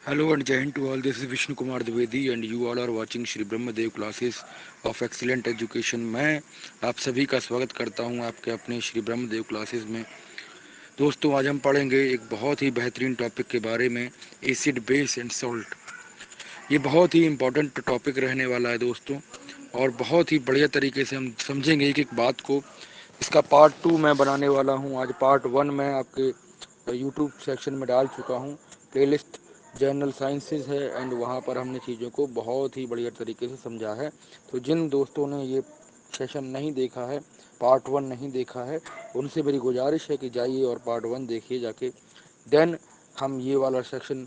Hello and Jai Hind to all. This is Vishnu Kumar Dwivedi and you all are watching Shri Brahmadev Classes of Excellent Education. मैं आप सभी का स्वागत करता हूं आपके अपने श्री ब्रह्मदेव क्लासेस में। दोस्तों, आज हम पढ़ेंगे एक बहुत ही बेहतरीन टॉपिक के बारे में, एसिड बेस एंड सॉल्ट। ये बहुत ही इम्पोर्टेंट टॉपिक रहने वाला है दोस्तों, और बहुत ही बढ़िया तरीके से हम समझेंगे एक एक बात को। इसका पार्ट 2 मैं बनाने वाला हूँ। आज पार्ट 1 मैं आपके यूट्यूब सेक्शन में डाल चुका हूँ। प्लेलिस्ट जनरल साइंसेज है एंड वहाँ पर हमने चीज़ों को बहुत ही बढ़िया तरीके से समझा है। तो जिन दोस्तों ने ये सेशन नहीं देखा है, पार्ट 1 नहीं देखा है, उनसे मेरी गुजारिश है कि जाइए और पार्ट 1 देखिए जाके। देन हम ये वाला सेक्शन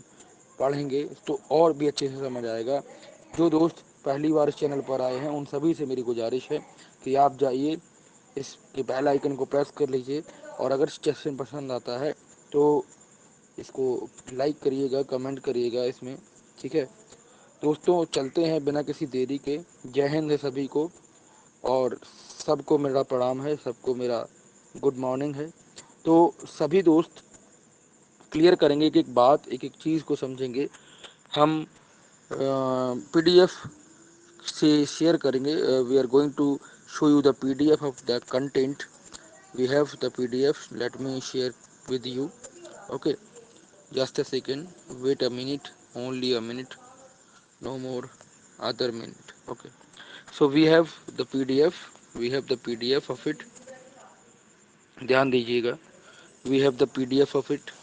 पढ़ेंगे तो और भी अच्छे से समझ आएगा। जो दोस्त पहली बार इस चैनल पर आए हैं उन सभी से मेरी गुजारिश है कि आप जाइए, इसके बेल आइकन को प्रेस कर लीजिए, और अगर सेशन पसंद आता है तो इसको लाइक करिएगा, कमेंट करिएगा इसमें, ठीक है दोस्तों। चलते हैं बिना किसी देरी के। जय हिंद है सभी को, और सबको मेरा प्रणाम है, सबको मेरा गुड मॉर्निंग है। तो सभी दोस्त क्लियर करेंगे एक एक बात, एक एक चीज़ को समझेंगे। हम पीडीएफ से शेयर करेंगे। We are going to show you the PDF of the content. We have the PDF, let me share with you. Okay, just a second, wait a minute, only a minute, no more other minute. Okay, so we have the pdf, we have the pdf of it, ध्यान दीजिएगा। we have the pdf of it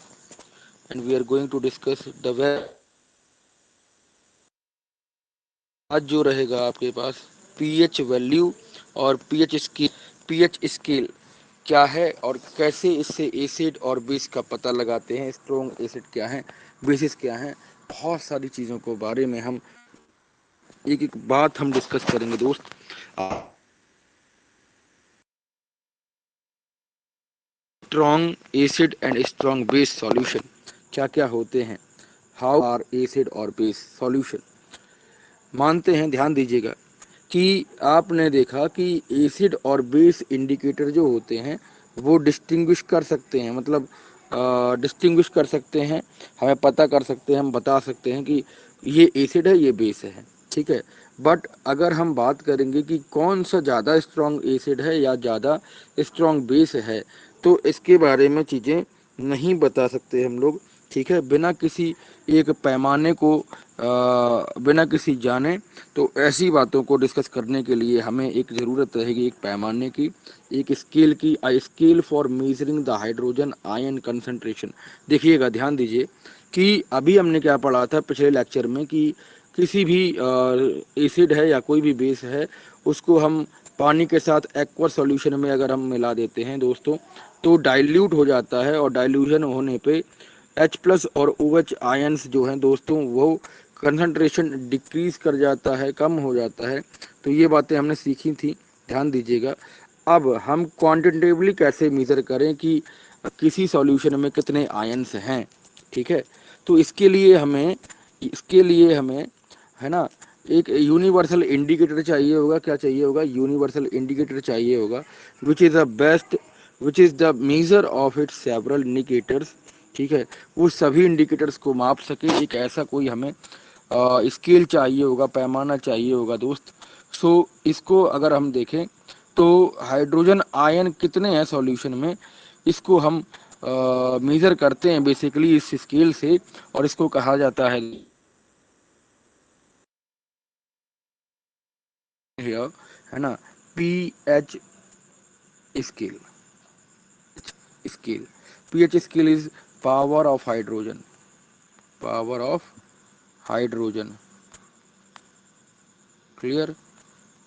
and we are going to discuss the आज जो रहेगा आपके पास pH value और pH scale क्या है, और कैसे इससे एसिड और बेस का पता लगाते हैं, स्ट्रॉन्ग एसिड क्या है, बेसिस क्या है। बहुत सारी चीज़ों को बारे में हम एक एक बात हम डिस्कस करेंगे दोस्त। Strong acid and strong base solution क्या क्या होते हैं, हाउ आर एसिड और बेस सॉल्यूशन। मानते हैं, ध्यान दीजिएगा कि आपने देखा कि एसिड और बेस इंडिकेटर जो होते हैं वो डिस्टिंग्विश कर सकते हैं, मतलब डिस्टिंग्विश कर सकते हैं, हमें पता कर सकते हैं, हम बता सकते हैं कि ये एसिड है, ये बेस है, ठीक है। बट अगर हम बात करेंगे कि कौन सा ज़्यादा स्ट्रॉन्ग एसिड है या ज़्यादा स्ट्रॉन्ग बेस है, तो इसके बारे में चीज़ें नहीं बता सकते हम लोग, ठीक है। बिना किसी एक पैमाने को बिना किसी जाने, तो ऐसी बातों को डिस्कस करने के लिए हमें एक ज़रूरत रहेगी एक पैमाने की, एक स्केल की, a scale for measuring the hydrogen ion concentration. देखिएगा, ध्यान दीजिए कि अभी हमने क्या पढ़ा था पिछले लेक्चर में कि किसी भी एसिड है या कोई भी बेस है, उसको हम पानी के साथ एक्वा सॉल्यूशन में अगर हम मिला देते हैं दोस्तों, तो डाइल्यूट हो जाता है, और डाइल्यूशन होने पे H+ और OH आयंस जो हैं दोस्तों, वो कंसंट्रेशन डिक्रीज कर जाता है, कम हो जाता है। तो ये बातें हमने सीखी थी, ध्यान दीजिएगा। अब हम क्वांटिटेटिवली कैसे मेज़र करें कि किसी सॉल्यूशन में कितने आयंस हैं, ठीक है। तो इसके लिए हमें है ना, एक यूनिवर्सल इंडिकेटर चाहिए होगा। क्या चाहिए होगा? यूनिवर्सल इंडिकेटर चाहिए होगा, which is the best, which is the measure of its several indicators, ठीक है। वो सभी इंडिकेटर्स को माप सके, एक ऐसा कोई हमें स्केल चाहिए होगा, पैमाना चाहिए होगा दोस्त। सो इसको अगर हम देखें तो हाइड्रोजन आयन कितने हैं सॉल्यूशन में, इसको हम मेज़र करते हैं बेसिकली इस स्केल से, और इसको कहा जाता है ना, pH scale. Scale pH scale is power of hydrogen, power of hydrogen, clear.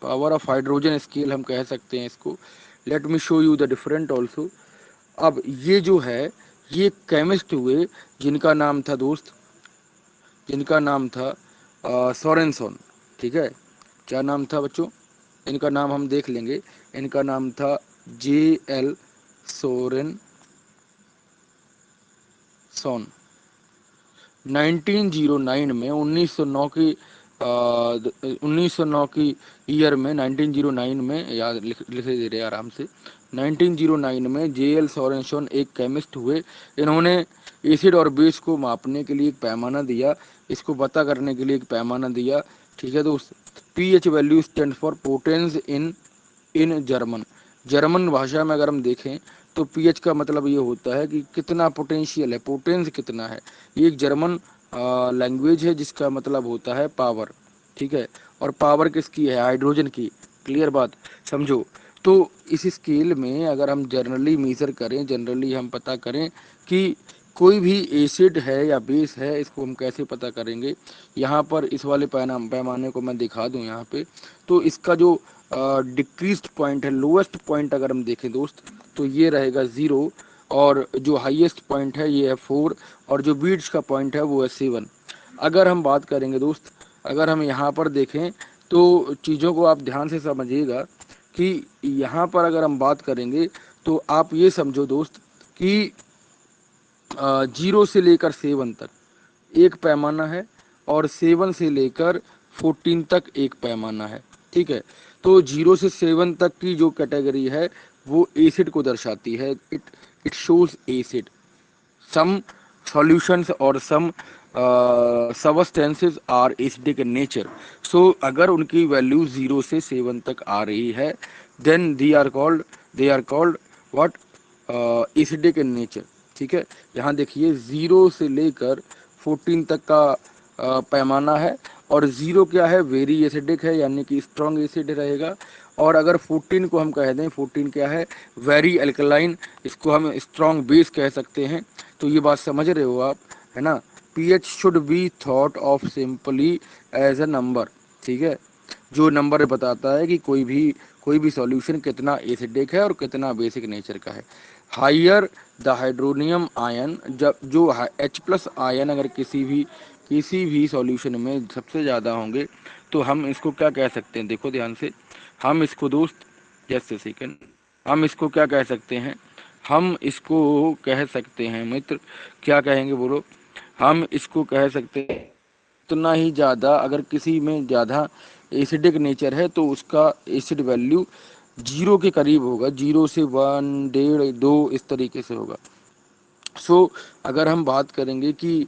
Power of hydrogen scale हम कह सकते हैं इसको। Let me show you the different also. अब ये जो है, ये केमिस्ट हुए जिनका नाम था दोस्त, जिनका नाम था सोरेनसन, ठीक है। क्या नाम था बच्चों? इनका नाम हम देख लेंगे। इनका नाम था J.L. सोरेनसन। 1909 में 1909 की 1909 की ईयर में 1909 में, याद लिखे दे रहे आराम से, 1909 में जेएल सोरेनसन एक केमिस्ट हुए। इन्होंने एसिड और बेस को मापने के लिए एक पैमाना दिया, इसको पता करने के लिए एक पैमाना दिया। ठीक है दोस्त, pH value stand for potence in in German. German भाषा में अगर हम देखें तो पीएच का मतलब ये होता है कि कितना पोटेंशियल है, पोटेंस कितना है। ये एक जर्मन लैंग्वेज है जिसका मतलब होता है पावर। ठीक है, और पावर किसकी है? हाइड्रोजन की। क्लियर बात, समझो। तो इस स्केल में अगर हम जनरली मेजर करें, जनरली हम पता करें कि कोई भी एसिड है या बेस है, इसको हम कैसे पता करेंगे। यहाँ पर इस वाले पैमाने को मैं दिखा दूँ यहाँ पे। तो इसका जो डिक्रीज्ड पॉइंट है, लोएस्ट पॉइंट अगर हम देखें दोस्त, तो ये रहेगा 0, और जो हाईएस्ट पॉइंट है ये है 4, और जो बीट्स का पॉइंट है वो है 7। अगर हम बात करेंगे दोस्त, अगर हम यहाँ पर देखें तो चीज़ों को आप ध्यान से समझिएगा कि यहाँ पर अगर हम बात करेंगे तो आप ये समझो दोस्त कि 0 से लेकर 7 तक एक पैमाना है, और 7 से लेकर 14 तक एक पैमाना है। ठीक है, तो 0 से 7 तक की जो कैटेगरी है वो एसिड को दर्शाती है। It it shows acid. Some solutions और some substances are acidic in nature. So अगर उनकी वैल्यू 0 से 7 तक आ रही है, then they are called what? Acidic in nature. ठीक है, यहाँ देखिए 0 से लेकर 14 तक का पैमाना है, और 0 क्या है? वेरी एसिडिक है, यानी कि स्ट्रॉन्ग एसिड रहेगा। और अगर 14 को हम कह दें, 14 क्या है? वेरी अल्कलाइन, इसको हम स्ट्रॉन्ग बेस कह सकते हैं। तो ये बात समझ रहे हो आप, है ना? PH should be thought of simply as a number. ठीक है, जो नंबर बताता है कि कोई भी सॉल्यूशन कितना एसिडिक है और कितना बेसिक नेचर का है। हायर द हाइड्रोनियम आयन, जब जो H+ आयन अगर किसी भी सॉल्यूशन में सबसे ज़्यादा होंगे तो हम इसको क्या कह सकते हैं? देखो ध्यान से, हम इसको दोस्त, जस्ट ए सेकेंड, हम इसको क्या कह सकते हैं? हम इसको कह सकते हैं मित्र, क्या कहेंगे बोलो? हम इसको कह सकते हैं उतना ही ज़्यादा, अगर किसी में ज़्यादा एसिडिक नेचर है तो उसका एसिड वैल्यू 0 के करीब होगा, 0 से 1, 1.5, 2 इस तरीके से होगा। सो अगर हम बात करेंगे कि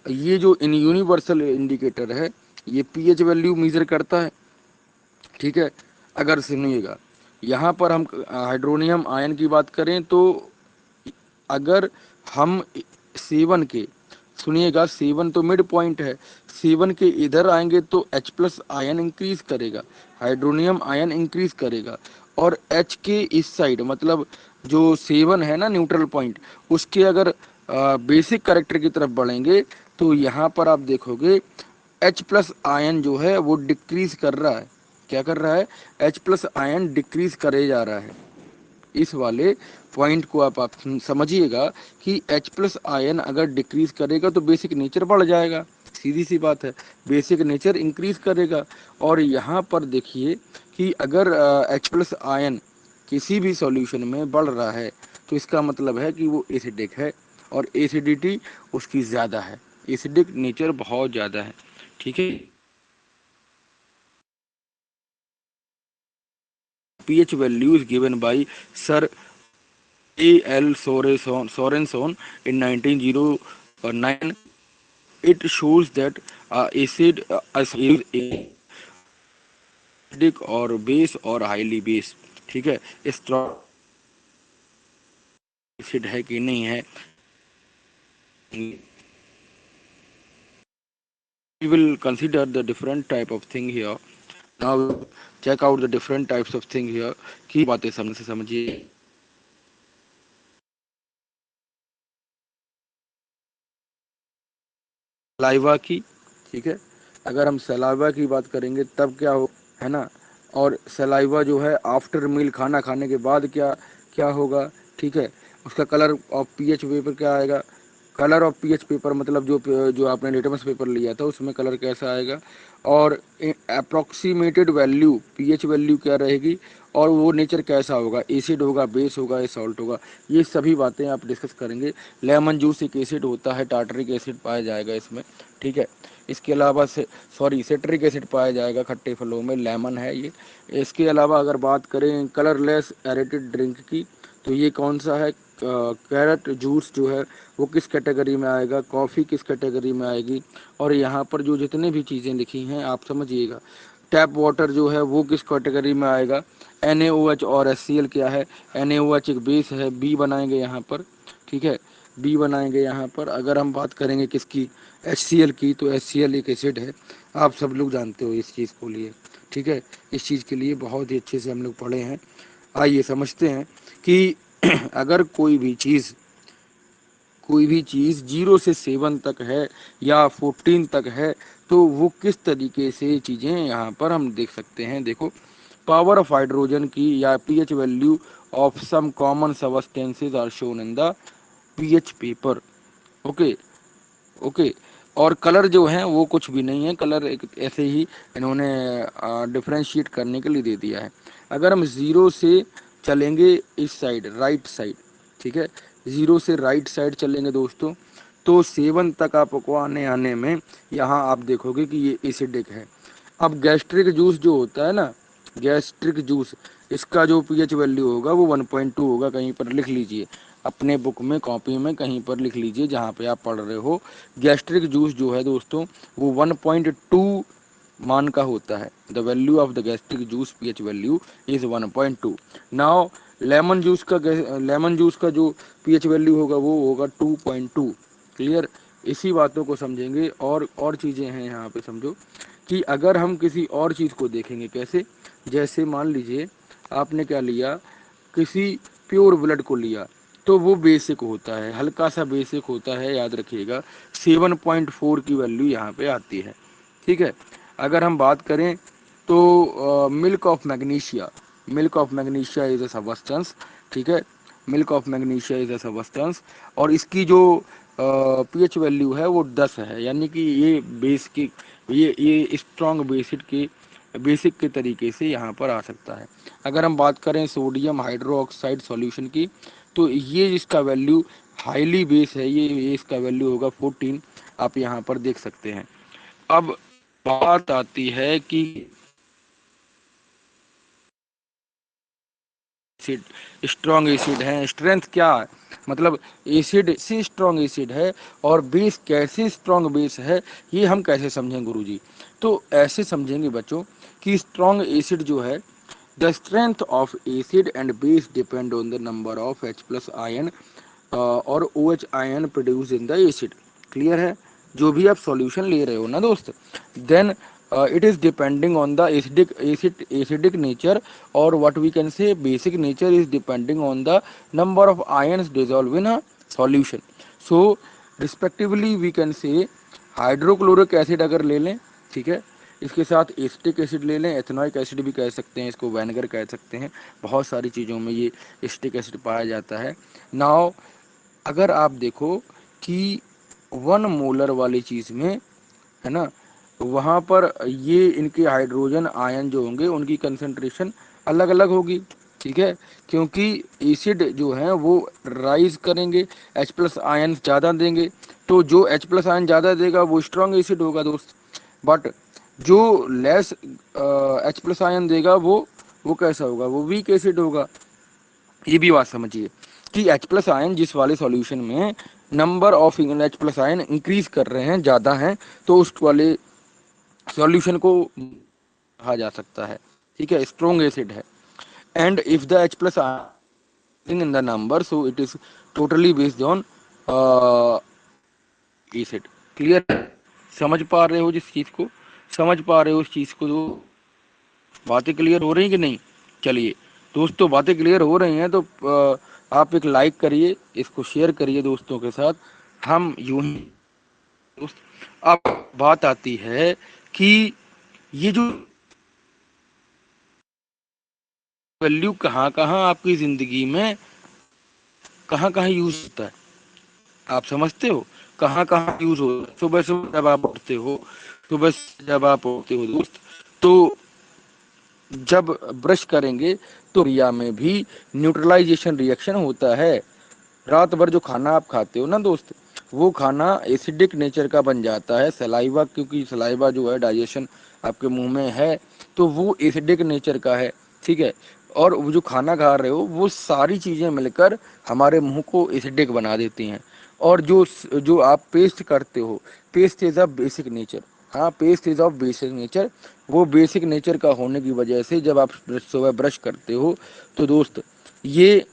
ये जो इन यूनिवर्सल इंडिकेटर है ये पीएच वैल्यू मेजर करता है। ठीक है, अगर सुनिएगा, यहाँ पर हम हाइड्रोनियम आयन की बात करें तो अगर हम 7 के, सुनिएगा 7 तो मिड पॉइंट है, 7 के इधर आएंगे तो H+ आयन इंक्रीज करेगा, हाइड्रोनियम आयन इंक्रीज करेगा। और H के इस साइड, मतलब जो 7 है ना न्यूट्रल पॉइंट, उसके अगर बेसिक करेक्टर की तरफ बढ़ेंगे तो यहाँ पर आप देखोगे H+ आयन जो है वो डिक्रीज कर रहा है। क्या कर रहा है? H+ आयन डिक्रीज करे जा रहा है। इस वाले पॉइंट को आप समझिएगा कि H+ आयन अगर डिक्रीज करेगा तो बेसिक नेचर बढ़ जाएगा, सीधी सी बात है, बेसिक नेचर इंक्रीज करेगा। और यहाँ पर देखिए कि अगर H+ आयन किसी भी सॉल्यूशन में बढ़ रहा है तो इसका मतलब है कि वो एसिडिक है, और एसिडिटी उसकी ज़्यादा है, एसिडिक नेचर बहुत ज़्यादा है। ठीक है, pH value is given by Sir A.L. Sorenson in 1909. It shows that acid is acidic or base or highly base. ठीक है, स्ट्रॉन्ग एसिड है कि नहीं है। We will consider the different type of thing here. Now check out the different types of thing here. की बातें समझिए। Saliva की, ठीक है, अगर हम सलाइवा की बात करेंगे तब क्या हो, है ना? और सलाइवा जो है आफ्टर मील, खाना खाने के बाद क्या क्या होगा? ठीक है, उसका कलर ऑफ पीएच पेपर क्या आएगा? कलर ऑफ पीएच पेपर मतलब जो आपने लिटमस पेपर लिया था उसमें कलर कैसा आएगा? और अप्रोक्सीमेटेड वैल्यू पीएच वैल्यू क्या रहेगी, और वो नेचर कैसा होगा, एसिड होगा, बेस होगा या सॉल्ट होगा, ये सभी बातें आप डिस्कस करेंगे। लेमन जूस एक एसिड होता है, टार्टरिक एसिड पाया जाएगा इसमें, ठीक है। इसके अलावा सिट्रिक एसिड पाया जाएगा खट्टे फलों में, लेमन है ये। इसके अलावा अगर बात करें कलरलेस एरेटेड ड्रिंक की, तो ये कौन सा है, कैरेट जूस जो है वो किस कैटेगरी में आएगा, कॉफ़ी किस कैटेगरी में आएगी, और यहाँ पर जो जितने भी चीज़ें लिखी हैं आप समझिएगा। टैप वाटर जो है वो किस कैटेगरी में आएगा, NaOH और HCl क्या है, NaOH एक बेस है, बी बनाएंगे यहाँ पर, ठीक है, बी बनाएंगे यहाँ पर। अगर हम बात करेंगे किसकी, HCl की, तो HCl एक एसिड है, आप सब लोग जानते हो इस चीज़ को लिए, ठीक है। इस चीज़ के लिए बहुत ही अच्छे से हम लोग पढ़े हैं। आइए समझते हैं कि अगर कोई भी चीज़ 0 से 7 तक है या 14 तक है, तो वो किस तरीके से चीज़ें यहाँ पर हम देख सकते हैं। देखो, पावर ऑफ हाइड्रोजन की या pH value of some common substances are shown in the pH paper. Okay, okay. और कलर जो है वो कुछ भी नहीं है, कलर एक ऐसे ही इन्होंने डिफ्रेंशिएट करने के लिए दे दिया है। अगर हम 0 से चलेंगे इस साइड, राइट साइड, ठीक है, 0 से राइट साइड चलेंगे दोस्तों, तो 7 तक आपको आने आने में यहाँ आप देखोगे कि ये एसिडिक है। अब गैस्ट्रिक जूस जो होता है ना, गैस्ट्रिक जूस, इसका जो पीएच वैल्यू होगा वो 1.2 होगा, कहीं पर लिख लीजिए अपने बुक में, कॉपी में कहीं पर लिख लीजिए जहाँ पे आप पढ़ रहे हो। गैस्ट्रिक जूस जो है दोस्तों वो 1.2 मान का होता है। The value of the gastric juice pH value is 1.2। Now lemon juice का जो पीएच वैल्यू होगा वो होगा 2.2। क्लियर, इसी बातों को समझेंगे। और चीज़ें हैं यहाँ पे, समझो कि अगर हम किसी और चीज़ को देखेंगे कैसे, जैसे मान लीजिए आपने क्या लिया, किसी प्योर ब्लड को लिया, तो वो बेसिक होता है, हल्का सा बेसिक होता है, याद रखिएगा। 7.4 की वैल्यू यहाँ पे आती है, ठीक है। अगर हम बात करें तो milk of magnesia is a substance, ठीक है, milk of magnesia is a substance, और इसकी जो पीएच वैल्यू है वो 10 है, यानी कि ये बेस की, ये स्ट्रॉन्ग बेसिक के तरीके से यहाँ पर आ सकता है। अगर हम बात करें सोडियम हाइड्रोक्साइड सॉल्यूशन की, तो ये इसका वैल्यू हाईली बेस है, ये इसका वैल्यू होगा 14, आप यहाँ पर देख सकते हैं। अब बात आती है कि एसिड, स्ट्रॉन्ग एसिड है, स्ट्रेंथ क्या है, मतलब एसिड से स्ट्रॉन्ग एसिड है और बेस कैसे स्ट्रॉन्ग बेस है, ये हम कैसे समझें गुरुजी। तो ऐसे समझेंगे बच्चों कि स्ट्रॉन्ग एसिड जो है, the strength of acid and base depend on the number of H plus ion और OH ion produce in the acid. Clear है, जो भी आप सॉल्यूशन ले रहे हो ना दोस्त, then it is depending on the acidic nature, or what we can say basic nature is depending on the number of ions dissolved in a solution. So respectively we can say hydrochloric acid अगर ले लें, ठीक है, इसके साथ acetic acid ले लें, ethanoic acid भी कह सकते हैं, इसको वाइनेगर कह सकते हैं, बहुत सारी चीज़ों में ये एसिटिक एसिड पाया जाता है। नाउ अगर आप देखो कि 1 मोलर वाली चीज़ में, है ना, वहाँ पर ये इनके हाइड्रोजन आयन जो होंगे उनकी कंसंट्रेशन अलग अलग होगी, ठीक है, क्योंकि एसिड जो है वो राइज करेंगे, H प्लस आयन ज़्यादा देंगे, तो जो H प्लस आयन ज़्यादा देगा वो स्ट्रॉन्ग एसिड होगा दोस्त। बट जो लेस H प्लस आयन देगा वो कैसा होगा, वो वीक एसिड होगा। ये भी बात समझिए कि H प्लस आयन जिस वाले सॉल्यूशन में number of H plus ion increase कर रहे हैं, ज़्यादा हैं, तो उस वाले सॉल्यूशन को कहा जा सकता है, ठीक है, स्ट्रॉन्ग एसिड है। And if the H plus in the number, so it is totally based on acid. Clear, समझ पा रहे हो जिस चीज को, समझ पा रहे हो उस चीज को, तो बातें क्लियर हो रही कि नहीं। चलिए दोस्तों, बातें क्लियर हो रही हैं तो आप एक लाइक करिए, इसको शेयर करिए दोस्तों के साथ। हम यूं ही दोस्त, अब बात आती है कि ये जो वैल्यू कहाँ कहाँ आपकी जिंदगी में कहाँ कहाँ यूज होता है, आप समझते हो, कहाँ कहाँ यूज होता है। सुबह सुबह जब आप उठते हो तो बस जब आप होते हो दोस्त, तो जब ब्रश करेंगे तो क्रिया में भी न्यूट्रलाइजेशन रिएक्शन होता है। रात भर जो खाना आप खाते हो ना दोस्त, वो खाना एसिडिक नेचर का बन जाता है। सलाइवा, क्योंकि सलाइवा जो है डाइजेशन आपके मुंह में है, तो वो एसिडिक नेचर का है, ठीक है। और वो जो खाना खा रहे हो वो सारी चीज़ें मिलकर हमारे मुंह को एसिडिक बना देती हैं। और जो जो आप पेस्ट करते हो, paste is of basic nature. हाँ, paste is of basic nature. वो बेसिक नेचर का होने की वजह से जब आप सुबह ब्रश करते हो तो दोस्त, ये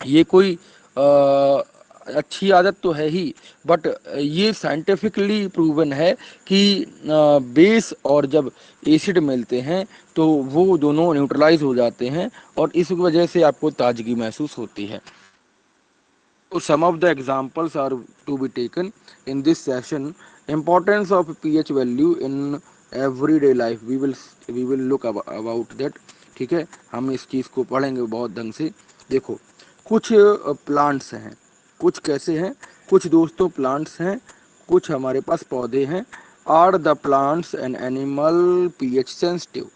ये कोई अच्छी आदत तो है ही, बट ये साइंटिफिकली प्रूवन है कि बेस और जब एसिड मिलते हैं तो वो दोनों न्यूट्रलाइज हो जाते हैं, और इस वजह से आपको ताजगी महसूस होती है। So some of the examples are to be taken in this session. Importance of pH value in everyday life. We will look about that. ठीक है, हम इस चीज़ को पढ़ेंगे बहुत ढंग से। देखो, कुछ प्लांट्स हैं, कुछ कैसे हैं, कुछ दोस्तों प्लांट्स हैं, कुछ हमारे पास पौधे हैं। Are the plants and animal pH sensitive?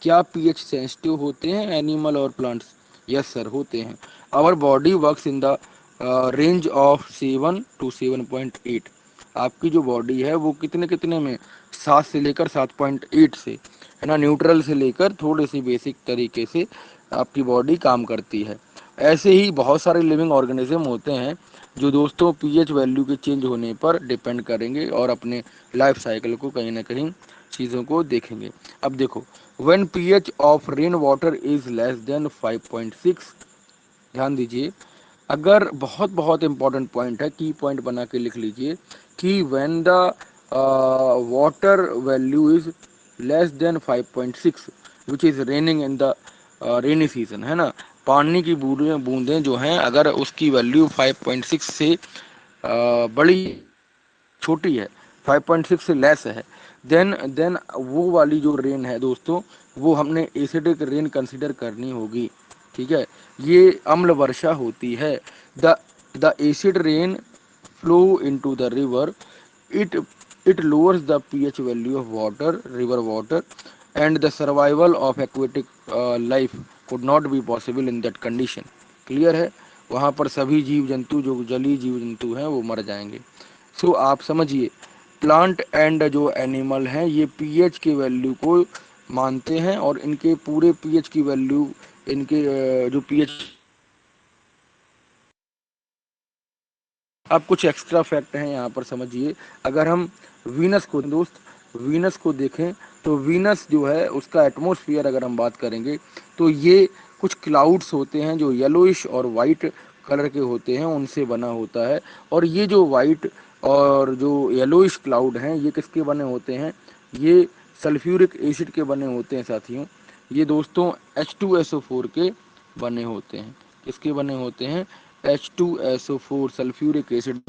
क्या पीएच सेंसिटिव होते हैं एनिमल और प्लांट्स? यस सर, होते हैं। Our body works in the range of 7 to 7.8। आपकी जो बॉडी है वो कितने कितने में, 7 से लेकर 7.8 से, है ना, न्यूट्रल से लेकर थोड़े सी बेसिक तरीके से आपकी बॉडी काम करती है। ऐसे ही बहुत सारे लिविंग ऑर्गेनिज्म होते हैं जो दोस्तों पीएच वैल्यू के चेंज होने पर डिपेंड करेंगे और अपने लाइफ साइकिल को कहीं ना कहीं चीज़ों को देखेंगे। अब देखो, when pH of rain water is less than 5.6, ध्यान दीजिए, अगर बहुत बहुत इंपॉर्टेंट पॉइंट है, की पॉइंट बना के लिख लीजिए कि when the water value is less than 5.6 which is raining in the rainy season, है ना, पानी की बूंदें बूंदें जो हैं अगर उसकी वैल्यू 5.6 से बड़ी, छोटी है, 5.6 से लेस है, देन वो वाली जो रेन है दोस्तों, वो हमने एसिडिक रेन कंसिडर करनी होगी। ठीक है, ये अम्ल वर्षा होती है। The the acid rain flow into the river, it it lowers the pH value of water, river water, and the survival of aquatic life could not be possible in that condition। Clear है, वहाँ पर सभी जीव जंतु, जो जलीय जीव जंतु हैं, वो मर जाएंगे। सो आप समझिए, प्लांट एंड जो एनिमल हैं ये पीएच की वैल्यू को मानते हैं, और इनके पूरे पीएच की वैल्यू, इनके जो पीएच। अब कुछ एक्स्ट्रा फैक्ट हैं यहाँ पर, समझिए। अगर हम वीनस को दोस्त, वीनस को देखें तो वीनस जो है उसका एटमॉस्फेयर अगर हम बात करेंगे तो ये कुछ क्लाउड्स होते हैं जो येलोइश और वाइट कलर के होते हैं, उनसे बना होता है। और ये जो वाइट और जो येलोइश क्लाउड हैं ये किसके बने होते हैं? ये सल्फ्यूरिक एसिड के बने होते हैं साथियों। ये दोस्तों H2SO4 के बने होते हैं। किसके बने होते हैं? H2SO4, sulphuric acid.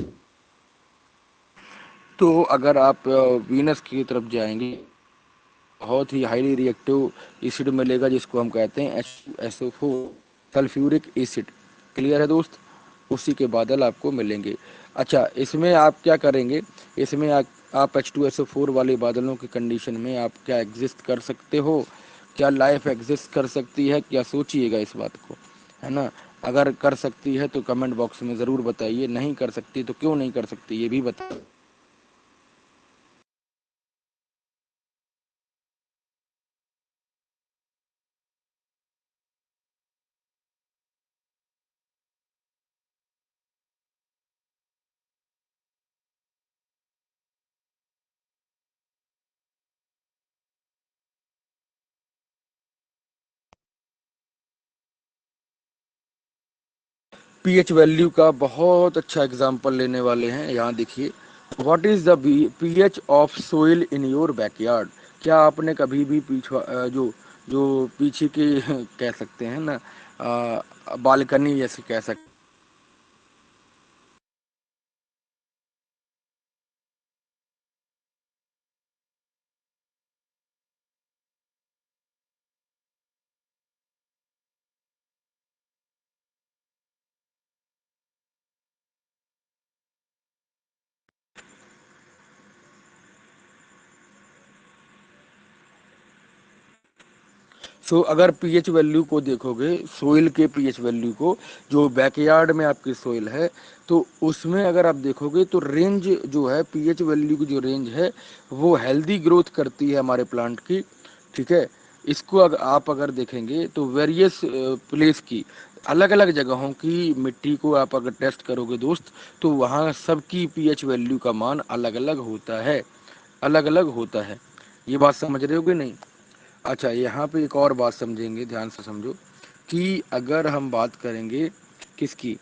तो अगर आप वीनस की तरफ जाएंगे, बहुत ही हाईली रिएक्टिव एसिड मिलेगा जिसको हम कहते हैं H2SO4, सल्फ्यूरिक एसिड। क्लियर है दोस्त? उसी के बादल आपको मिलेंगे। अच्छा, इसमें आप क्या करेंगे, इसमें आप H2SO4 वाले बादलों की कंडीशन में आप क्या एग्जिस्ट कर सकते हो? क्या लाइफ एग्जिस्ट कर सकती है? क्या सोचिएगा इस बात को, है ना। अगर कर सकती है तो कमेंट बॉक्स में ज़रूर बताइए, नहीं कर सकती तो क्यों नहीं कर सकती ये भी बताइए। पीएच वैल्यू का बहुत अच्छा एग्जांपल लेने वाले हैं, यहाँ देखिए। What is the pH of soil in your backyard? क्या आपने कभी भी जो जो पीछे के कह सकते हैं ना, बालकनी जैसे कह सकते, सो अगर पीएच वैल्यू को देखोगे, सोइल के पीएच वैल्यू को, जो बैकयार्ड में आपकी सोइल है, तो उसमें अगर आप देखोगे तो रेंज जो है पीएच वैल्यू की जो रेंज है वो हेल्दी ग्रोथ करती है हमारे प्लांट की। ठीक है, इसको आप अगर देखेंगे तो वेरियस प्लेस की, अलग अलग जगहों की मिट्टी को आप अगर टेस्ट करोगे दोस्त, तो वहाँ सबकी पीएच वैल्यू का मान अलग अलग होता है, अलग अलग होता है। ये बात समझ रहे हो कि नहीं? अच्छा, यहाँ पे एक और बात समझेंगे, ध्यान से समझो कि अगर हम बात करेंगे किसकी,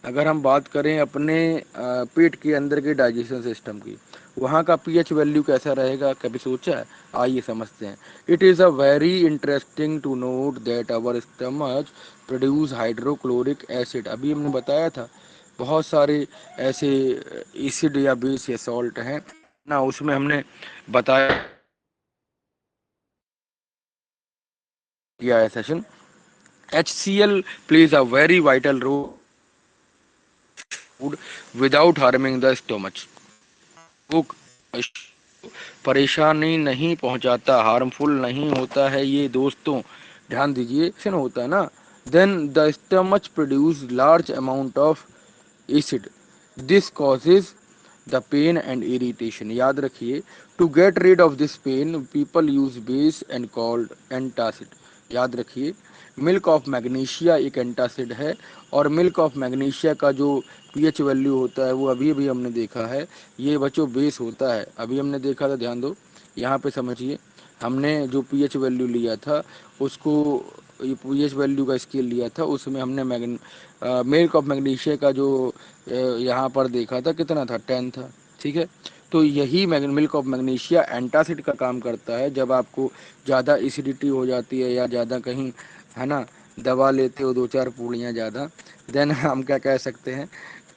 अगर हम बात करें अपने पेट के अंदर के डाइजेशन सिस्टम की, वहाँ का पीएच वैल्यू कैसा रहेगा, कभी सोचा है? आइए समझते हैं। It is a very interesting to note that our stomach produce hydrochloric acid. अभी हमने बताया था बहुत सारे ऐसे एसिड या बेस या सॉल्ट हैं ना, उसमें हमने बताया किया है session. HCl plays a very vital role food without harming the stomach। वो परेशानी नहीं पहुंचाता, हार्मफुल नहीं होता है ये दोस्तों, ध्यान दीजिए। एक्शन होता है ना, then the stomach produce large amount of acid, this causes the pain and irritation. याद रखिए, to get rid of this pain people use base and called antacid. याद रखिए, मिल्क ऑफ मैग्नीशिया एक एंटासिड है, और मिल्क ऑफ मैग्नीशिया का जो pH value होता है वो अभी अभी हमने देखा है, ये बच्चों बेस होता है, अभी हमने देखा था। ध्यान दो, यहाँ पे समझिए, हमने जो पीएच वैल्यू लिया था उसको, ये पीएच वैल्यू का स्केल लिया था, उसमें हमने मिल्क ऑफ मैग्नीशिया का जो यहाँ पर देखा था कितना था, 10 था। ठीक है, तो यही मिल्क ऑफ मैग्नीशिया एंटासिड का काम करता है। जब आपको ज़्यादा एसिडिटी हो जाती है या ज़्यादा कहीं, है ना, दवा लेते हो 2-4 पूड़ियाँ ज़्यादा, देन हम क्या कह सकते हैं,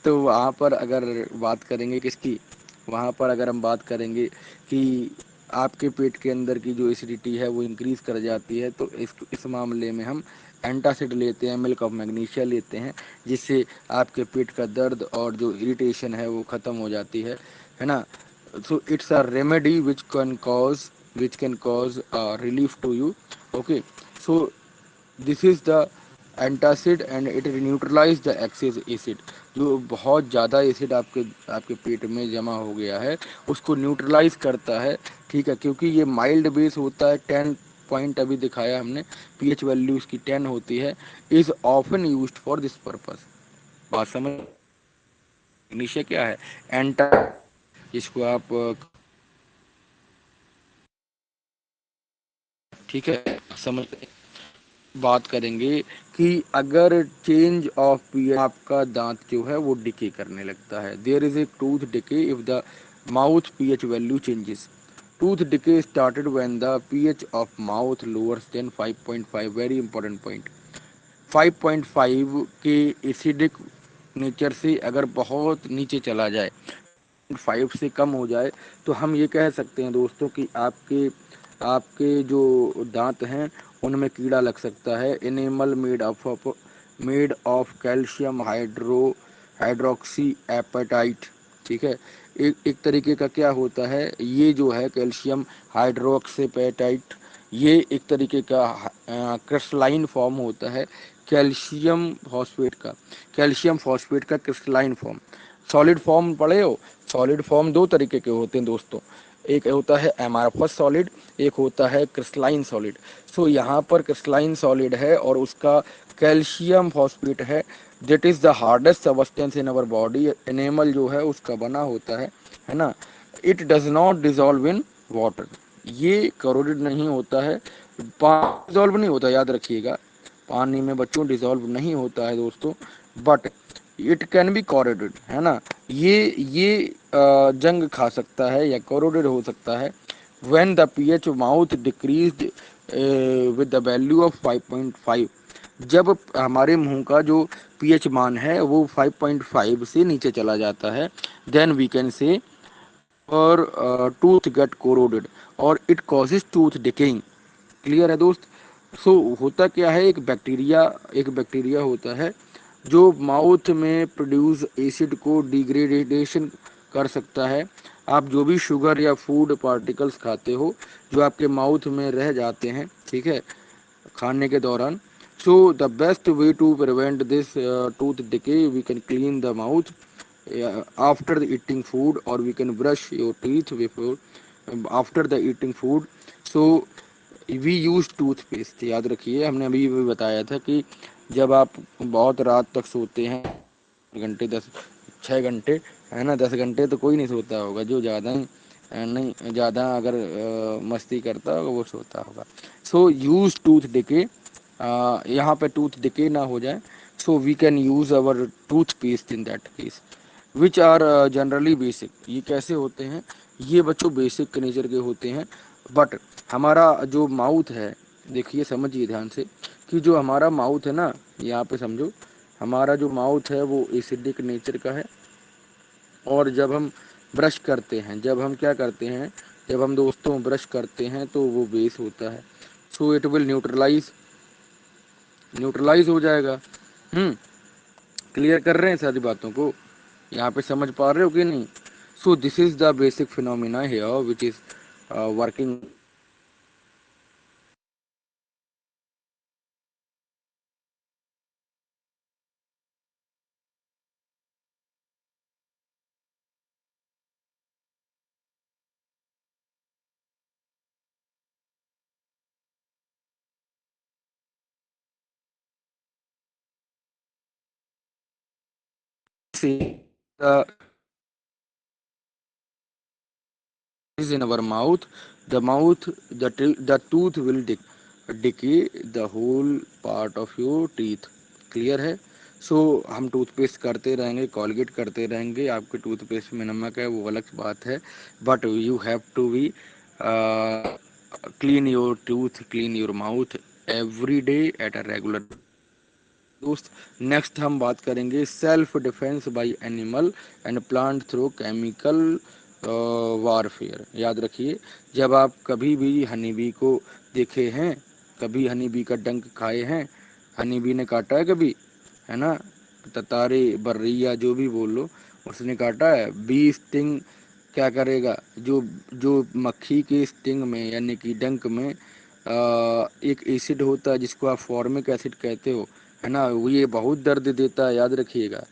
तो वहाँ पर अगर बात करेंगे किसकी, वहाँ पर अगर हम बात करेंगे कि आपके पेट के अंदर की जो एसिडिटी है वो इंक्रीज़ कर जाती है, तो इस मामले में हम एंटासिड लेते हैं, मिल्क ऑफ मैग्नीशिया लेते हैं, जिससे आपके पेट का दर्द और जो इरिटेशन है वो ख़त्म हो जाती है ना। So it's a remedy which can cause relief to you. Okay, so this is the antacid and it neutralise the excess acid. जो बहुत ज़्यादा एसिड आपके आपके पेट में जमा हो गया है उसको न्यूट्रलाइज करता है। ठीक है, क्योंकि ये माइल्ड बेस होता है, 10 पॉइंट अभी दिखाया हमने, पीएच वैल्यू उसकी 10 होती है, is often used for this purpose. बात समझ, नीचे क्या है, एंटा, इसको आप ठीक है समझ, बात करेंगे कि अगर चेंज ऑफ पीएच, आपका दांत जो है वो डिके करने लगता है, there is a tooth decay if the mouth pH value changes. Tooth decay started when the pH of mouth lowers than 5.5, very important point. 5.5 के एसिडिक नेचर से अगर बहुत नीचे चला जाए, 5 से कम हो जाए, तो हम ये कह सकते हैं दोस्तों कि आपके आपके जो दांत हैं उनमें कीड़ा लग सकता है। Enamel made of calcium hydroxyapatite. ठीक है, एक तरीके का क्या होता है, ये जो है कैल्शियम हाइड्रोक्सीपेटाइट, ये एक तरीके का क्रिस्टलाइन फॉर्म होता है कैल्शियम फॉस्फेट का क्रिस्टलाइन फॉर्म। सॉलिड फॉर्म पढ़े हो? सॉलिड फॉर्म दो तरीके के होते हैं दोस्तों, एक होता है एमारफस सॉलिड, एक होता है क्रिस्टलाइन सॉलिड। सो यहाँ पर क्रिस्टलाइन सॉलिड है और उसका कैल्शियम फॉस्फेट है, that is the hardest substance in our body. Animal जो है उसका बना होता है ना। It does not dissolve in water, ये करोडेड नहीं होता है, पानी डिजॉल्व नहीं होता, याद रखिएगा, पानी में बच्चों डिजॉल्व नहीं होता है दोस्तों, but it can be corroded, है ना। ये जंग खा सकता है या कोरोडेड हो सकता है when the pH mouth decreased with the value of 5.5। जब हमारे मुंह का जो पीएच मान है वो 5.5 से नीचे चला जाता है, देन वी कैन से और टूथ गेट कोरोडेड और it causes tooth decaying. Clear है दोस्त? सो होता क्या है, एक बैक्टीरिया होता है जो माउथ में प्रोड्यूस एसिड को डिग्रेडेशन कर सकता है। आप जो भी शुगर या फूड पार्टिकल्स खाते हो जो आपके माउथ में रह जाते हैं, ठीक है, खाने के दौरान। So the best way to prevent this tooth decay, we can clean the mouth after the eating food, or we can brush your teeth before after the eating food. So we use toothpaste, याद रखिए हमने अभी भी बताया था कि जब आप बहुत रात तक सोते हैं, घंटे 6 घंटे है ना, 10 घंटे तो कोई नहीं सोता होगा, जो ज़्यादा नहीं ज़्यादा अगर मस्ती करता होगा वो सोता होगा। सो यूज टूथ डिके, यहाँ पे टूथ डिके ना हो जाए, so we can use our toothpaste in that case, which are generally basic. ये कैसे होते हैं, ये बच्चों बेसिक नेचर के होते हैं। बट हमारा जो माउथ है, देखिए समझिए ध्यान से कि जो हमारा माउथ है ना, यहाँ पे समझो, हमारा जो माउथ है वो एसिडिक नेचर का है। और जब हम ब्रश करते हैं, जब हम क्या करते हैं, जब हम दोस्तों ब्रश करते हैं तो वो बेस होता है। So it will neutralise, neutralise हो जाएगा। क्लियर कर रहे हैं सारी बातों को, यहाँ पे समझ पा रहे हो कि नहीं? सो this is the basic phenomena here which is working. The is in our mouth, the mouth, the tooth will decay the whole part of your teeth। Clear है? सो हम टूथपेस्ट करते रहेंगे, कॉलगेट करते रहेंगे, आपके टूथपेस्ट में नमक है वो अलग बात है, but you have to be clean your tooth, clean your mouth every day at a regular. दोस्त नेक्स्ट हम बात करेंगे self defence by animal and plant through chemical warfare. याद रखिए, जब आप कभी भी हनी बी को देखे हैं, कभी हनी बी का डंक खाए हैं, हनी बी ने काटा है कभी, है ना, ततारे बर्रिया जो भी बोल लो, उसने काटा है। बी स्टिंग क्या करेगा, जो जो मक्खी के स्टिंग में यानी कि डंक में एक एसिड होता है जिसको आप फॉर्मिक एसिड कहते हो, है ना, वो ये बहुत दर्द देता है, याद रखिएगा।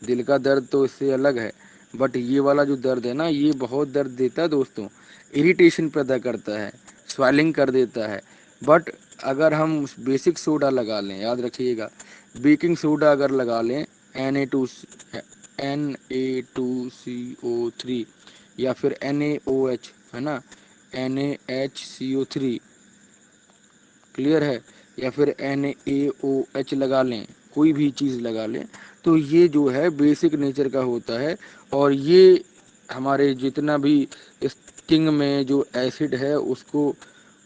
दिल का दर्द तो इससे अलग है, बट ये वाला जो दर्द है ना, ये बहुत दर्द देता है दोस्तों, इरिटेशन पैदा करता है, स्वेलिंग कर देता है। बट अगर हम बेसिक सोडा लगा लें, याद रखिएगा, बेकिंग सोडा अगर लगा लें, Na2CO3 या फिर NaOH, है ना, NaHCO3, क्लियर है, या फिर NaOH लगा लें, कोई भी चीज़ लगा लें, तो ये जो है बेसिक नेचर का होता है। और ये हमारे जितना भी स्टिंग में जो एसिड है उसको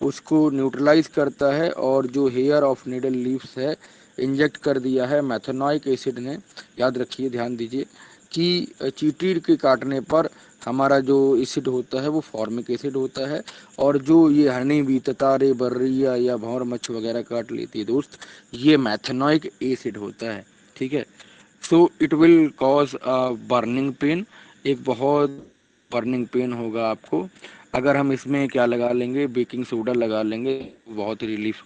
उसको न्यूट्रलाइज करता है। और जो हेयर ऑफ नीडल लीव्स है, इंजेक्ट कर दिया है मैथेनॉइक एसिड ने। याद रखिए, ध्यान दीजिए कि चींटी के काटने पर हमारा जो एसिड होता है वो फॉर्मिक एसिड होता है, और जो ये हनी बी, ततारे बर्रिया या भौर मच्छ वगैरह काट लेती है दोस्त, ये मैथेनॉइक एसिड होता है। ठीक है? So it will cause a burning pain, एक बहुत बर्निंग पेन होगा आपको। अगर हम इसमें क्या लगा लेंगे, बेकिंग सोडा लगा लेंगे, बहुत रिलीफ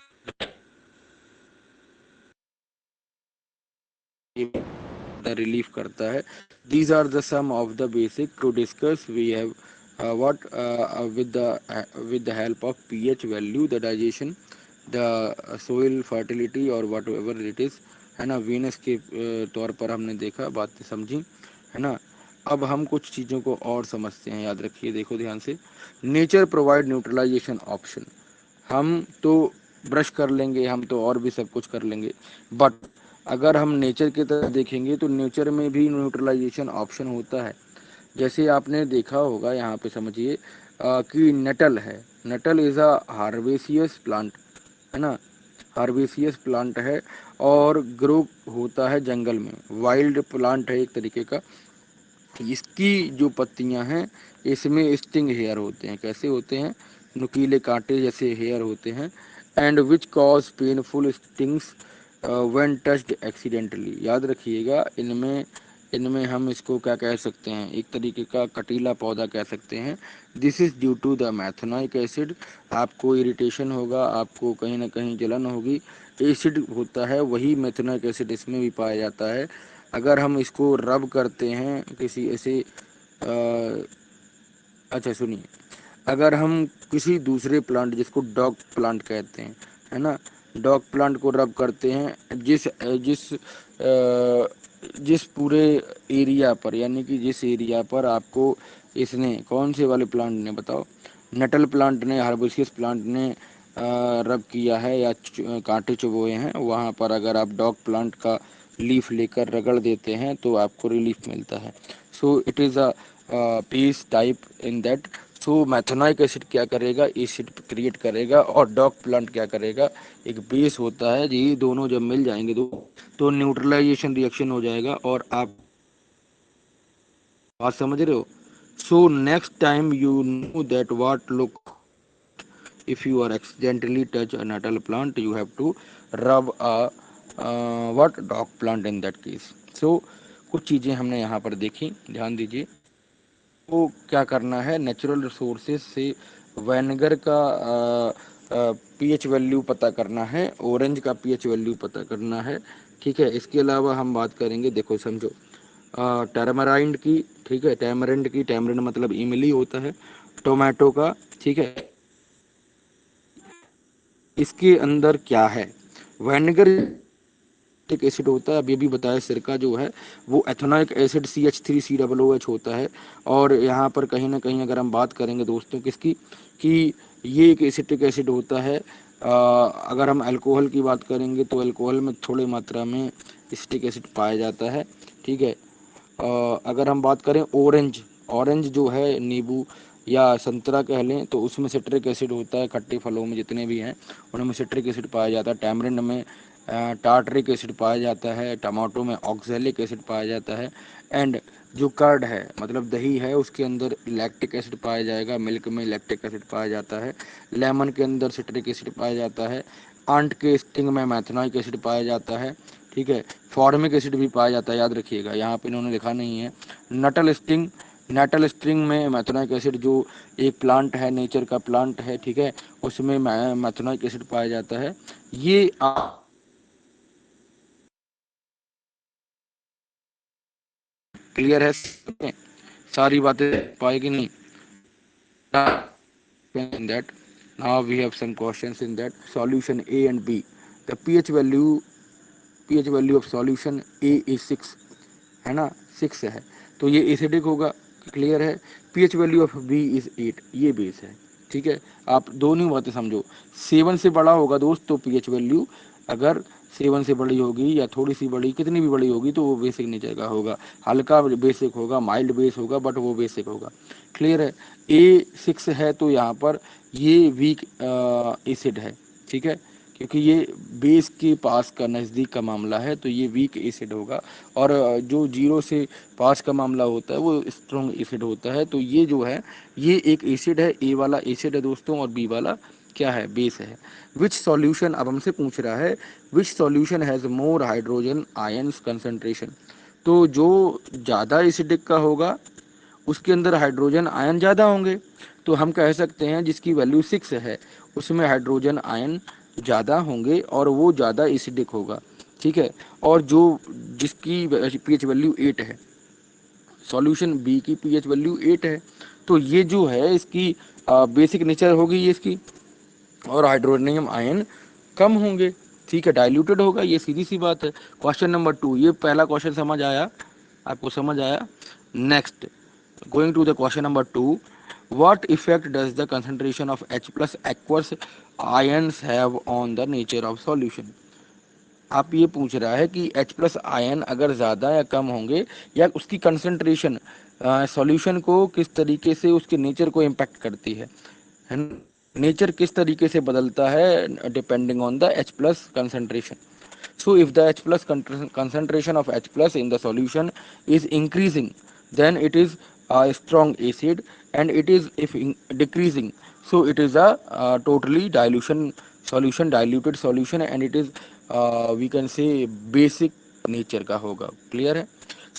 रिलीफ करता है। These are the some of the basic to discuss we have what with the help of pH value, the digestion, the soil fertility और whatever it is, है ना, वीनस के तौर पर हमने देखा, बात समझी, है ना। अब हम कुछ चीज़ों को और समझते हैं, याद रखिए, देखो ध्यान से। नेचर प्रोवाइड न्यूट्रलाइजेशन ऑप्शन, हम तो ब्रश कर लेंगे, हम तो और भी सब कुछ कर लेंगे, बट अगर हम नेचर की तरफ देखेंगे तो नेचर में भी न्यूट्रलाइजेशन ऑप्शन होता है। जैसे आपने देखा होगा, यहाँ पे समझिए कि नटल है, नटल इज़ अ हार्वेसियस प्लांट, है ना, हार्वेसियस प्लांट है और ग्रो होता है जंगल में, वाइल्ड प्लांट है एक तरीके का। इसकी जो पत्तियां हैं, इसमें स्टिंग हेयर होते हैं। कैसे होते हैं? नुकीले कांटे जैसे हेयर होते हैं। And which cause painful stings when touched accidentally. याद रखिएगा, इनमें इनमें हम इसको क्या कह सकते हैं, एक तरीके का कटीला पौधा कह सकते हैं। This is due to the methanoic acid. आपको इरिटेशन होगा, आपको कहीं ना कहीं जलन होगी। एसिड होता है वही मैथेनोइक एसिड इसमें भी पाया जाता है। अगर हम इसको रब करते हैं किसी ऐसे अच्छा सुनिए, अगर हम किसी दूसरे प्लांट जिसको डॉग प्लांट कहते हैं, है ना, डॉग प्लांट को रब करते हैं जिस जिस जिस पूरे एरिया पर, यानी कि जिस एरिया पर आपको इसने कौन से वाले प्लांट ने बताओ, नटल प्लांट ने, हार्बेसियस प्लांट ने रब किया है या कांटे चुभोए हैं, वहाँ पर अगर आप डॉग प्लांट का लीफ लेकर रगड़ देते हैं तो आपको रिलीफ मिलता है। So it is a piece type in that. So methanoic acid क्या करेगा, एसिड क्रिएट करेगा, और डॉग प्लांट क्या करेगा, एक बेस होता है जी। दोनों जब मिल जाएंगे तो न्यूट्रलाइजेशन रिएक्शन हो जाएगा और आप बात समझ रहे हो। So next time you know that what look if you are accidentally touch a natal plant you have to rub a what dog plant in that case। so कुछ चीज़ें हमने यहाँ पर देखी, ध्यान दीजिए। तो क्या करना है, नेचुरल रिसोर्सेज से वाइनेगर का पीएच वैल्यू पता करना है, ऑरेंज का पीएच वैल्यू पता करना है। ठीक है, इसके अलावा हम बात करेंगे, देखो समझो, टर्मराइंड की, ठीक है, टैमरिंड की, टैमरिंड मतलब इमली होता है, टोमेटो का, ठीक है, इसके अंदर क्या है, वाइनेगर एक एसिड होता है, अब ये भी बताया सिरका जो है वो एथेनोइक एसिड CH3COOH होता है। और यहाँ पर कहीं ना कहीं अगर हम बात करेंगे दोस्तों किसकी, कि ये एक एसिटिक एसिड होता है। अगर हम अल्कोहल की बात करेंगे तो अल्कोहल में थोड़ी मात्रा में एसिटिक एसिड पाया जाता है। ठीक है, अगर हम बात करें ऑरेंज, ऑरेंज जो है नींबू या संतरा कह लें तो उसमें सिट्रिक एसिड होता है, खट्टे फलों में जितने भी हैं उनमें सिट्रिक एसिड पाया जाता है। टैमरिंड में टार्टरिक एसिड पाया जाता है, टमाटो में ऑक्सैलिक एसिड पाया जाता है। एंड जो कर्ड है मतलब दही है उसके अंदर लैक्टिक एसिड पाया जाएगा, मिल्क में लैक्टिक एसिड पाया जाता है, लेमन के अंदर सिट्रिक एसिड पाया जाता है, आंट के स्टिंग में मैथेनोइक एसिड पाया जाता है। ठीक है, फॉर्मिक एसिड भी पाया जाता है, याद रखिएगा, यहाँ पे इन्होंने लिखा नहीं है। नटल स्टिंग, नटल स्ट्रिंग में मैथेनोइक एसिड जो एक प्लांट है, नेचर का प्लांट है, ठीक है, उसमें मैथेनोइक एसिड पाया जाता है। ये क्लियर है, सारी बातें पाएगी नहीं in that। now we have some questions in that solution A and B। the pH value of solution A is 6, है ना, 6 है तो ये एसिडिक होगा, क्लियर है। PH value of B is 8, ये बेस है। ठीक है, आप दोनों बातें समझो, 7 से बड़ा होगा दोस्त तो पीएच वैल्यू अगर 7 से बड़ी होगी या थोड़ी सी बड़ी, कितनी भी बड़ी होगी तो वो बेसिक नेचर का होगा, हल्का बेसिक होगा, माइल्ड बेस होगा, बट वो बेसिक होगा। क्लियर है, A6 है तो यहाँ पर ये वीक एसिड है। ठीक है, क्योंकि ये बेस के पास का नज़दीक का मामला है तो ये वीक एसिड होगा। और जो जीरो से पास का मामला होता है वो स्ट्रॉन्ग एसिड होता है। तो ये जो है ये एक एसिड है, ए वाला एसिड है दोस्तों, और बी वाला क्या है, बेस है। विच सॉल्यूशन, अब हमसे पूछ रहा है which solution has more hydrogen ions concentration. तो जो ज़्यादा एसिडिक का होगा उसके अंदर हाइड्रोजन आयन ज़्यादा होंगे, तो हम कह सकते हैं जिसकी वैल्यू 6 है उसमें हाइड्रोजन आयन ज़्यादा होंगे और वो ज़्यादा एसिडिक होगा। ठीक है, और जो जिसकी पीएच वैल्यू 8 है, सॉल्यूशन बी की पीएच वैल्यू 8 है, तो ये जो है इसकी बेसिक नेचर होगी ये इसकी, और हाइड्रोनियम आयन कम होंगे। ठीक है, डाइल्यूटेड होगा, ये सीधी सी बात है। क्वेश्चन नंबर 2, ये पहला क्वेश्चन समझ आया, आपको समझ आया। Next, going to the question number 2, what effect does the concentration of H plus aqueous ions have on the nature of solution। आप ये पूछ रहा है कि H प्लस आयन अगर ज़्यादा या कम होंगे या उसकी कंसंट्रेशन सॉल्यूशन को किस तरीके से उसके नेचर को इम्पैक्ट करती है नेचर किस तरीके से बदलता है depending on the H plus concentration. So if the H plus concentration of H plus in the solution is increasing, then it is a strong acid, and it is if decreasing, so it is a totally dilution solution, diluted solution, and it is we can say basic nature का होगा। Clear है,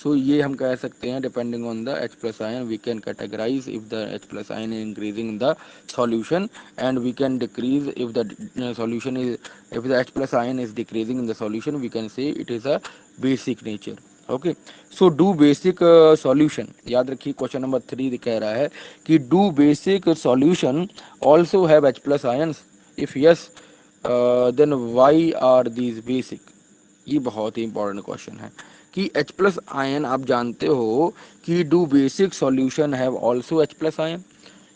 सो ये हम कह सकते हैं depending on the H plus ion we can categorize if the H plus ion is increasing in the solution, and we can decrease if the solution is, if the H plus ion is decreasing in the solution, we can say it is a basic nature. Okay, so do basic solution, याद रखिए question number 3 कह रहा है कि do basic solution also have H plus ions, if yes then why are these basic. ये बहुत ही important question है कि H प्लस आयन आप जानते हो कि do basic solution have also H plus ion,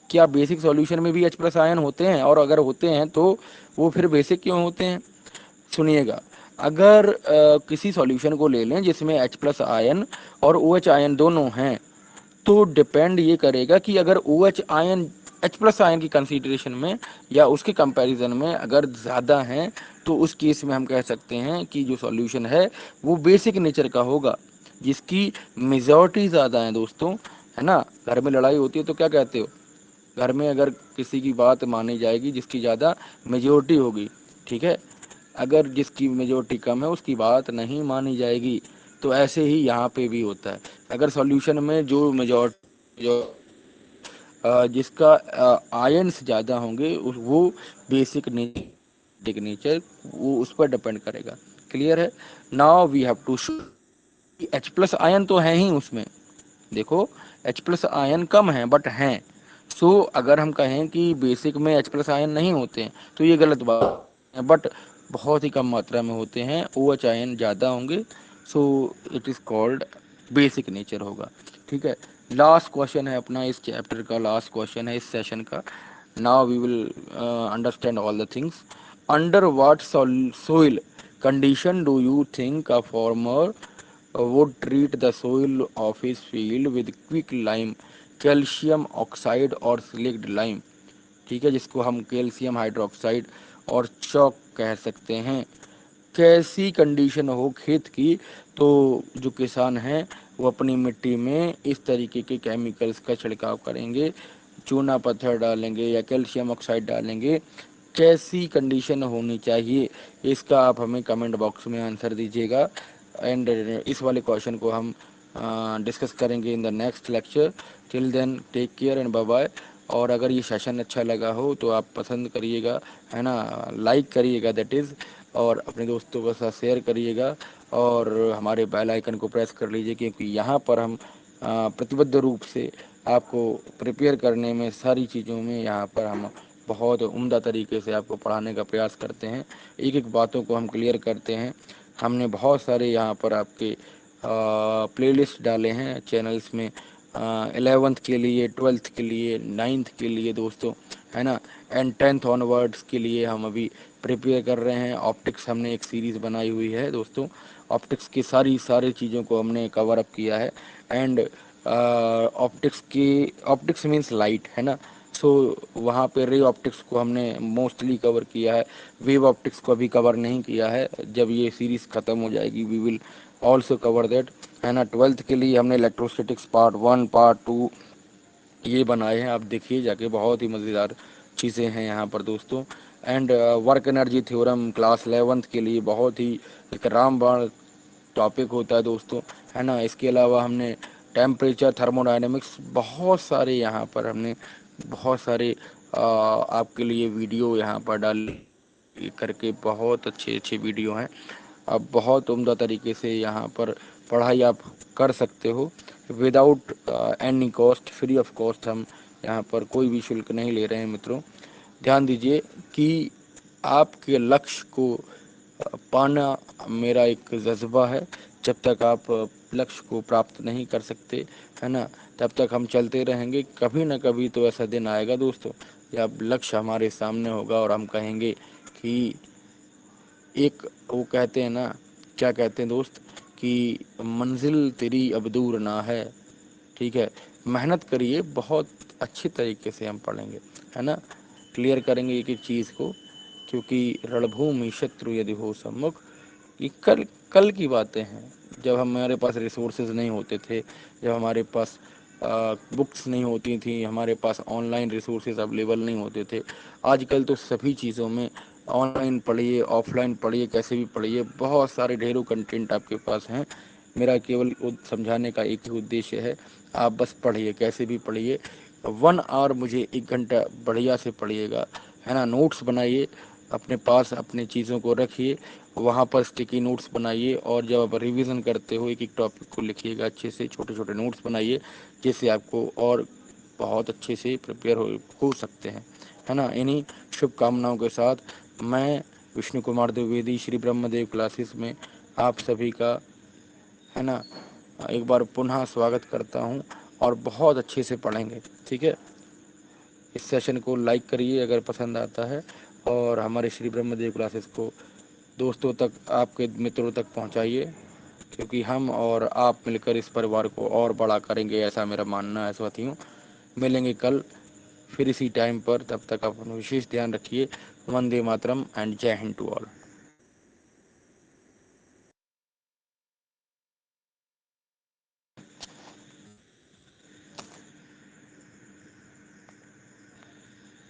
क्या बेसिक सॉल्यूशन में भी H प्लस आयन होते हैं, और अगर होते हैं तो वो फिर बेसिक क्यों होते हैं। सुनिएगा, अगर किसी सॉल्यूशन को ले लें जिसमें H प्लस आयन और OH आयन दोनों हैं, तो डिपेंड ये करेगा कि अगर OH ion H plus ion की कंसीडरेशन में या उसके कंपैरिजन में अगर ज़्यादा हैं, तो उस केस में हम कह सकते हैं कि जो सॉल्यूशन है वो बेसिक नेचर का होगा, जिसकी मेजॉरिटी ज़्यादा है दोस्तों, है ना। घर में लड़ाई होती है तो क्या कहते हो, घर में अगर किसी की बात मानी जाएगी जिसकी ज़्यादा मेजॉरिटी होगी, ठीक है, अगर जिसकी मेजॉरिटी कम है उसकी बात नहीं मानी जाएगी। तो ऐसे ही यहाँ पे भी होता है, अगर सॉल्यूशन में जो मेजॉरिटी जो जिसका आयन्स ज़्यादा होंगे वो बेसिक नेचर वो उस पर डिपेंड करेगा। क्लियर है। Now we have to show H plus ion तो है ही उसमें, देखो H प्लस आयन कम है बट हैं। सो अगर हम कहें कि बेसिक में H प्लस आयन नहीं होते हैं तो ये गलत बात है, बट बहुत ही कम मात्रा में होते हैं, OH आयन ज़्यादा होंगे, सो it is called basic nature होगा। ठीक है, लास्ट क्वेश्चन है अपना इस चैप्टर का, लास्ट क्वेश्चन है इस सेशन का। Now we will understand all the things. Under what soil condition do you think a farmer would treat the soil of his field with quick lime, calcium oxide और slaked lime. ठीक है, जिसको हम calcium hydroxide और चौक कह सकते हैं। कैसी कंडीशन हो खेत की, तो जो किसान हैं वो अपनी मिट्टी में इस तरीके के केमिकल्स का छिड़काव करेंगे, चूना पत्थर डालेंगे या कैल्शियम ऑक्साइड डालेंगे, कैसी कंडीशन होनी चाहिए, इसका आप हमें कमेंट बॉक्स में आंसर दीजिएगा। एंड इस वाले क्वेश्चन को हम डिस्कस करेंगे in the next lecture. Till then take care and bye bye. और अगर ये सेशन अच्छा लगा हो तो आप पसंद करिएगा, है ना, लाइक करिएगा दैट इज़, और अपने दोस्तों के साथ शेयर करिएगा, और हमारे बेल आइकन को प्रेस कर लीजिए, क्योंकि यहाँ पर हम प्रतिबद्ध रूप से आपको प्रिपेयर करने में सारी चीज़ों में यहाँ पर हम बहुत उम्दा तरीके से आपको पढ़ाने का प्रयास करते हैं, एक एक बातों को हम क्लियर करते हैं। हमने बहुत सारे यहाँ पर आपके प्लेलिस्ट डाले हैं चैनल्स में, 11th के लिए, 12th के लिए, 9th के लिए दोस्तों, है ना, एंड 10th ऑनवर्ड्स के लिए हम अभी प्रिपेयर कर रहे हैं। ऑप्टिक्स हमने एक सीरीज़ बनाई हुई है दोस्तों, ऑप्टिक्स की सारी चीज़ों को हमने कवर अप किया है। एंड ऑप्टिक्स मीन्स लाइट, है ना, सो वहाँ पे रे ऑप्टिक्स को हमने मोस्टली कवर किया है, वेव ऑप्टिक्स को अभी कवर नहीं किया है। जब ये सीरीज़ ख़त्म हो जाएगी we will also cover that, है ना। 12th के लिए हमने इलेक्ट्रोस्टैटिक्स पार्ट 1 पार्ट 2 ये बनाए हैं, आप देखिए जाके, बहुत ही मज़ेदार चीज़ें हैं यहाँ पर दोस्तों। And work energy theorem class 11th के लिए बहुत ही एक रामबाण टॉपिक होता है दोस्तों, है ना। इसके अलावा हमने टेम्परेचर, थर्मोडायनेमिक्स, बहुत सारे यहाँ पर हमने बहुत सारे आपके लिए वीडियो यहाँ पर डाल करके, बहुत अच्छे अच्छे वीडियो हैं। अब बहुत उम्दा तरीके से यहाँ पर पढ़ाई आप कर सकते हो without any cost, free of cost. हम यहाँ पर कोई भी शुल्क नहीं ले रहे हैं मित्रों। ध्यान दीजिए कि आपके लक्ष्य को पाना मेरा एक जज्बा है। जब तक आप लक्ष्य को प्राप्त नहीं कर सकते, है ना, तब तक हम चलते रहेंगे। कभी ना कभी तो ऐसा दिन आएगा दोस्तों जब लक्ष्य हमारे सामने होगा और हम कहेंगे कि एक, वो कहते हैं ना, क्या कहते हैं दोस्त, कि मंजिल तेरी अब दूर ना है। ठीक है, मेहनत करिए, बहुत अच्छे तरीके से हम पढ़ेंगे, है ना, क्लियर करेंगे एक एक चीज़ को, क्योंकि रणभूमि शत्रु यदि हो सम्मुख, ये कल कल की बातें हैं, जब हमारे पास रिसोर्सेज नहीं होते थे, जब हमारे पास बुक्स नहीं होती थी, हमारे पास ऑनलाइन रिसोर्सेज अवेलेबल नहीं होते थे। आजकल तो सभी चीज़ों में ऑनलाइन पढ़िए, ऑफलाइन पढ़िए, कैसे भी पढ़िए, बहुत सारे ढेरों कंटेंट आपके पास हैं। मेरा केवल समझाने का एक ही उद्देश्य है, आप बस पढ़िए, कैसे भी पढ़िए, 1 आवर मुझे 1 घंटा बढ़िया से पढ़िएगा, है ना। नोट्स बनाइए, अपने पास अपनी चीज़ों को रखिए, वहाँ पर स्टिकी नोट्स बनाइए, और जब आप रिवीजन करते हो एक एक टॉपिक को लिखिएगा अच्छे से, छोटे छोटे नोट्स बनाइए, जिससे आपको और बहुत अच्छे से प्रिपेयर हो सकते हैं, है ना। इन्हीं शुभकामनाओं के साथ मैं विष्णु कुमार द्विवेदी श्री ब्रह्मदेव क्लासेस में आप सभी का, है ना, एक बार पुनः स्वागत करता हूँ, और बहुत अच्छे से पढ़ेंगे, ठीक है। इस सेशन को लाइक करिए अगर पसंद आता है, और हमारे श्री ब्रह्मदेव क्लासेस को दोस्तों तक, आपके मित्रों तक पहुँचाइए, क्योंकि हम और आप मिलकर इस परिवार को और बड़ा करेंगे, ऐसा मेरा मानना है साथियों। मिलेंगे कल फिर इसी टाइम पर, तब तक अपना विशेष ध्यान रखिए। वंदे मातरम एंड जय हिंद टू ऑल।